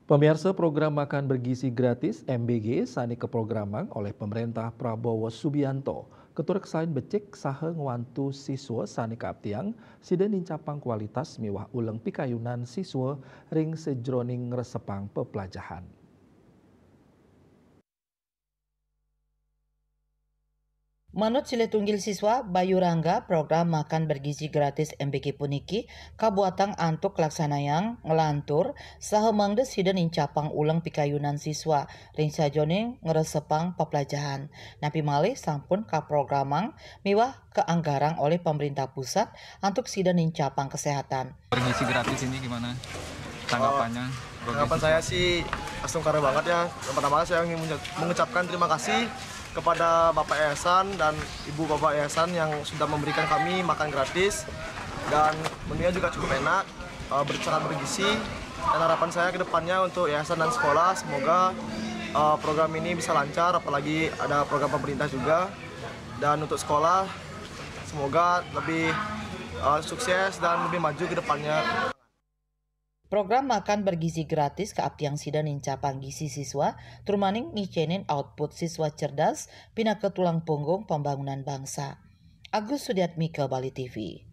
Pemirsa program makan bergizi gratis MBG sani keprograman oleh pemerintah Prabowo Subianto. Ketua Kesain becek saha ngwantu siswa sani keaptiang sida nincapang kualitas miwah uleng pikayunan siswa ring sejroning resepang pepelajahan. Manut Siletunggil Siswa Bayu Rangga, program makan bergizi gratis MBG puniki kabuatang antuk laksanayang ngelantur saha mangdes hideun incapang ulang pikayunan siswa ring sajoning ngeresepang pepelajahan. Napi malih sampun kaprogramang miwah keanggarang oleh pemerintah pusat antuk sideun incapang kesehatan. Bergizi gratis ini gimana tanggapannya? Tanggapan saya sih langsung karena banget ya. Yang pertama saya ingin mengucapkan terima kasih kepada Bapak Yayasan dan Ibu Bapak Yayasan yang sudah memberikan kami makan gratis, dan menunya juga cukup enak, sangat bergizi. Dan harapan saya ke depannya untuk yayasan dan sekolah semoga program ini bisa lancar, apalagi ada program pemerintah juga. Dan untuk sekolah semoga lebih sukses dan lebih maju ke depannya. Program makan bergizi gratis keaptiang sida nincapang gizi siswa turmaning ngicenin output siswa cerdas pina ke tulang punggung pembangunan bangsa. Agus Sudiatmika, Bali TV.